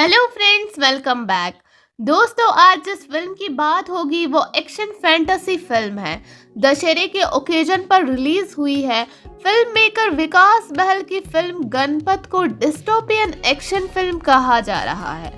Hello friends, welcome back. दोस्तों, आज जिस फिल्म की बात होगी वो एक्शन फैंटेसी फिल्म है। दशहरे के ओकेजन पर रिलीज हुई है। फिल्म मेकर विकास बहल की फिल्म गणपत को डिस्टोपियन एक्शन फिल्म कहा जा रहा है।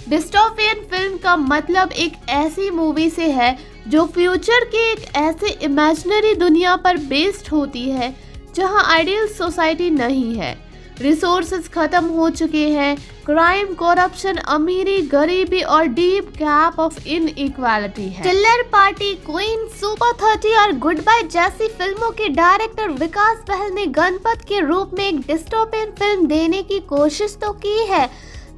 डिस्टोपियन फिल्म का मतलब एक ऐसी मूवी से है जो फ्यूचर के एक ऐसे इमेजिनरी दुनिया पर बेस्ड होती है जहां आइडियल सोसाइटी नहीं है, रिसोर्सेज खत्म हो चुके हैं, क्राइम, करप्शन, अमीरी, गरीबी और डीप गैप ऑफ इनइक्वालिटी है। चिल्लर पार्टी, क्वीन, सुपर 30 और गुड बाय जैसी फिल्मों के डायरेक्टर विकास बहल ने गणपत के रूप में एक डिस्टोपियन फिल्म देने की कोशिश तो की है,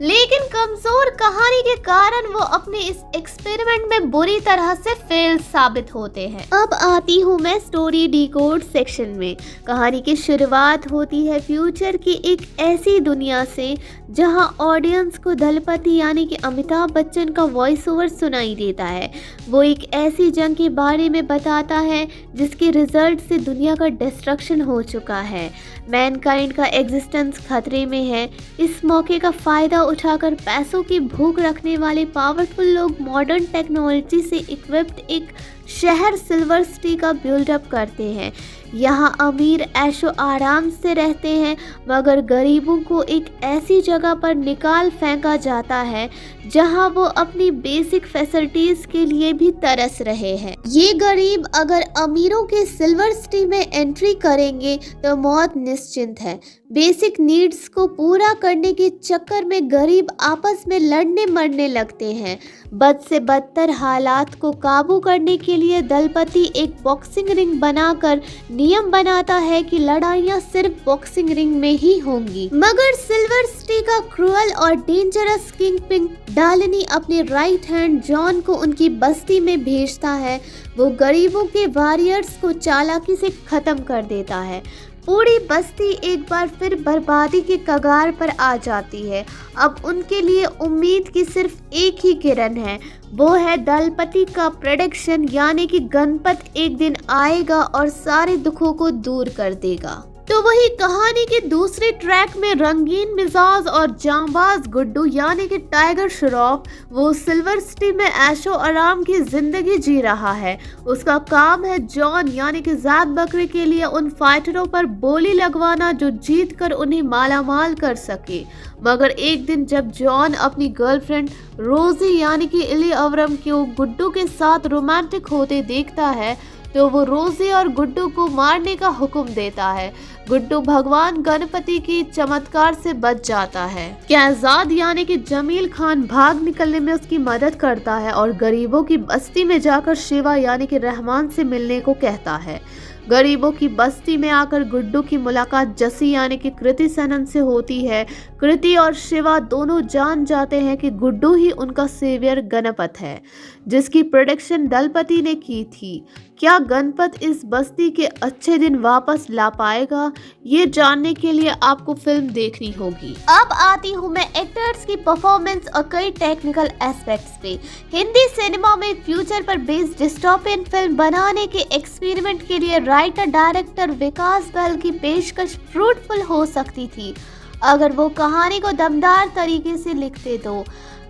लेकिन कमजोर कहानी के कारण वो अपने इस एक्सपेरिमेंट में बुरी तरह से फेल साबित होते हैं। अब आती हूँ मैं स्टोरी डिकोड सेक्शन में। कहानी की शुरुआत होती है फ्यूचर की एक ऐसी दुनिया से जहां ऑडियंस को दलपति यानी कि अमिताभ बच्चन का वॉइस ओवर सुनाई देता है। वो एक ऐसी जंग के बारे में बताता है जिसके रिजल्ट से दुनिया का डिस्ट्रक्शन हो चुका है। मैनकाइंड का एग्जिस्टेंस खतरे में है। इस मौके का फायदा उठाकर पैसों की भूख रखने वाले पावरफुल लोग मॉडर्न टेक्नोलॉजी से इक्विप्ड एक शहर सिल्वर सिटी का बिल्डअप करते हैं। यहाँ अमीर ऐशो आराम से रहते हैं, मगर गरीबों को एक ऐसी जगह पर निकाल फेंका जाता है जहाँ वो अपनी बेसिक फैसिलिटीज के लिए भी तरस रहे हैं। ये गरीब अगर अमीरों के सिल्वर सिटी में एंट्री करेंगे तो मौत निश्चिंत है। बेसिक नीड्स को पूरा करने के चक्कर में गरीब आपस में लड़ने मरने लगते हैं। बद से बदतर हालात को काबू करने के लिए दलपति एक बॉक्सिंग रिंग बनाकर नियम बनाता है कि लड़ाइयाँ सिर्फ बॉक्सिंग रिंग में ही होंगी। मगर सिल्वर सिटी का क्रूअल और डेंजरस किंग पिन डालनी अपने राइट हैंड जॉन को उनकी बस्ती में भेजता है। वो गरीबों के वॉरियर्स को चालाकी से खत्म कर देता है। पूरी बस्ती एक बार फिर बर्बादी के कगार पर आ जाती है। अब उनके लिए उम्मीद की सिर्फ एक ही किरण है, वो है दलपति का प्रेडिक्शन, यानी कि गणपत एक दिन आएगा और सारे दुखों को दूर कर देगा। तो वही कहानी के दूसरे ट्रैक में रंगीन मिजाज और जांबाज गुड्डू यानी कि टाइगर श्रॉफ, वो सिल्वर सिटी में ऐशो आराम की जिंदगी जी रहा है। उसका काम है जॉन यानी कि ज़ैद बकरी के लिए उन फाइटरों पर बोली लगवाना जो जीत कर उन्हें मालामाल कर सके। मगर एक दिन जब जॉन अपनी गर्लफ्रेंड रोजी यानी कि इली अवरम को गुड्डू के साथ रोमांटिक होते देखता है तो वो रोजी और गुड्डू को मारने का हुक्म देता है। गुड्डू भगवान गणपति की चमत्कार से बच जाता है। कैजाद यानी कि जमील खान भाग निकलने में उसकी मदद करता है और गरीबों की बस्ती में जाकर शिवा यानी कि रहमान से मिलने को कहता है। गरीबों की बस्ती में आकर गुड्डू की मुलाकात जसी यानी कि कृति सनन से होती है। कृति और शिवा दोनों जान जाते हैं कि गुड्डू ही उनका सेवियर गणपत है, जिसकी प्रेडिक्शन दलपति ने की थी। क्या गणपत इस बस्ती के अच्छे दिन वापस ला पाएगा? ये जानने के लिए आपको फिल्म देखनी होगी। अब आती हूँ मैं एक्टर्स की परफॉर्मेंस और कई टेक्निकल एस्पेक्ट्स पे। हिंदी सिनेमा में फ्यूचर पर बेस्ड डिस्टोपियन फिल्म बनाने के एक्सपेरिमेंट के लिए राइटर डायरेक्टर विकास बहल की पेशकश फ्रूटफुल हो सकती थी अगर वो कहानी को दमदार तरीके से लिखते तो।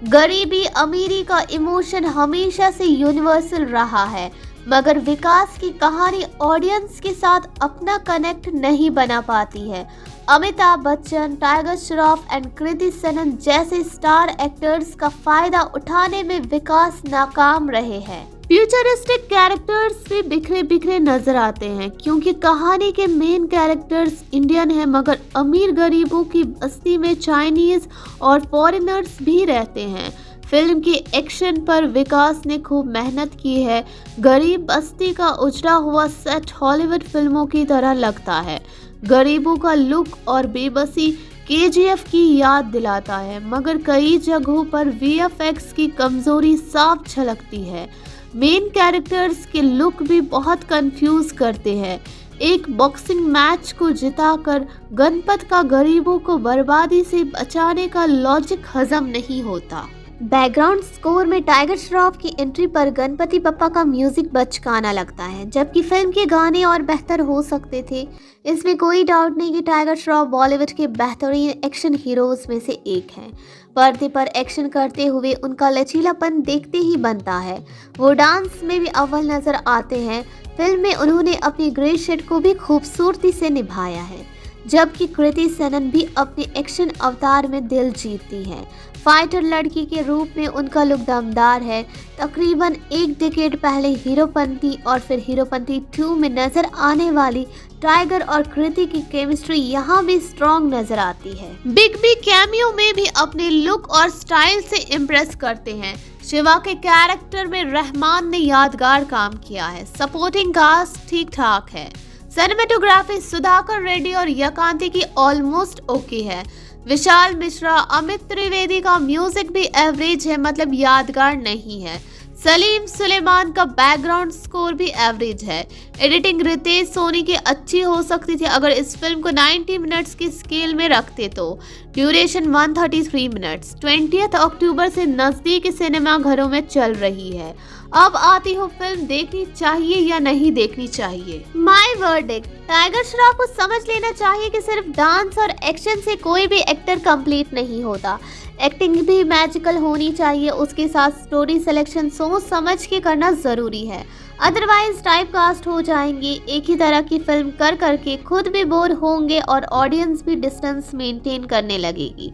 गरीबी अमीरी का इमोशन हमेशा से यूनिवर्सल रहा है, मगर विकास की कहानी ऑडियंस के साथ अपना कनेक्ट नहीं बना पाती है। अमिताभ बच्चन, टाइगर श्रॉफ एंड कृति सनन जैसे स्टार एक्टर्स का फायदा उठाने में विकास नाकाम रहे हैं। फ्यूचरिस्टिक कैरेक्टर्स भी बिखरे बिखरे नजर आते हैं क्योंकि कहानी के मेन कैरेक्टर्स इंडियन हैं, मगर अमीर गरीबों की बस्ती में चाइनीज और फॉरेनर्स भी रहते हैं। फिल्म के एक्शन पर विकास ने खूब मेहनत की है। गरीब बस्ती का उजड़ा हुआ सेट हॉलीवुड फिल्मों की तरह लगता है। गरीबों का लुक और बेबसी केजीएफ की याद दिलाता है, मगर कई जगहों पर वीएफएक्स की कमजोरी साफ झलकती है। मेन कैरेक्टर्स के लुक भी बहुत कंफ्यूज करते हैं। एक बॉक्सिंग मैच को जिताकर गणपत का गरीबों को बर्बादी से बचाने का लॉजिक हजम नहीं होता। बैकग्राउंड स्कोर में टाइगर श्रॉफ की एंट्री पर गणपति बप्पा का म्यूजिक बचकाना लगता है, जबकि फिल्म के गाने और बेहतर हो सकते थे। इसमें कोई डाउट नहीं कि टाइगर श्रॉफ बॉलीवुड के बेहतरीन एक्शन हीरोज में से एक हैं। पर्दे पर एक्शन करते हुए उनका लचीलापन देखते ही बनता है। वो डांस में भी अव्वल नजर आते हैं। फिल्म में उन्होंने अपनी ग्रे शेड को भी खूबसूरती से निभाया है, जबकि कृति सेनन भी अपने एक्शन अवतार में दिल जीतती हैं। फाइटर लड़की के रूप में उनका लुक दमदार है। तकरीबन एक डिकेड पहले हीरोपंती और फिर हीरोपंती 2 में नजर आने वाली टाइगर और कृति की केमिस्ट्री यहाँ भी स्ट्रॉन्ग नजर आती है। बिग बी कैमियो में भी अपने लुक और स्टाइल से इम्प्रेस करते हैं। शिवा के कैरेक्टर में रहमान ने यादगार काम किया है। सपोर्टिंग कास्ट ठीक ठाक है। सिनेमेटोग्राफी सुधाकर रेड्डी और यकांती की ऑलमोस्ट ओके है। विशाल मिश्रा, अमित त्रिवेदी का म्यूजिक भी एवरेज है, मतलब यादगार नहीं है। सलीम सुलेमान का बैकग्राउंड स्कोर भी एवरेज है। एडिटिंग रितेश सोनी की अच्छी हो सकती थी अगर इस फिल्म को 90 मिनट्स की स्केल में रखते तो। ड्यूरेशन 133 मिनट्स 20 अक्टूबर से नजदीकी सिनेमा घरों में चल रही है। अब आती हो फिल्म देखनी चाहिए या नहीं देखनी चाहिए। माय वर्डिक्ट, टाइगर श्रॉफ को समझ लेना चाहिए कि सिर्फ डांस और एक्शन से कोई भी एक्टर कंप्लीट नहीं होता। एक्टिंग भी मैजिकल होनी चाहिए, उसके साथ स्टोरी सिलेक्शन सोच समझ के करना ज़रूरी है, अदरवाइज टाइप कास्ट हो जाएंगे। एक ही तरह की फिल्म कर करके खुद भी बोर होंगे और ऑडियंस भी डिस्टेंस मेंटेन करने लगेगी।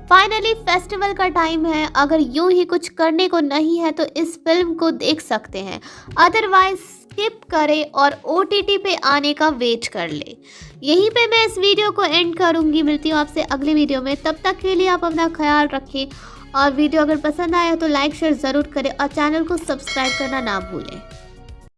फाइनली फेस्टिवल का टाइम है, अगर यूं ही कुछ करने को नहीं है तो इस फिल्म को देख सकते हैं, अदरवाइज स्किप करें और OTT पे आने का वेट कर ले। यहीं पे मैं इस वीडियो को एंड करूंगी। मिलती हूँ आपसे अगले वीडियो में, तब तक के लिए आप अपना ख्याल रखें और वीडियो अगर पसंद आया तो लाइक शेयर ज़रूर करें और चैनल को सब्सक्राइब करना ना भूलें।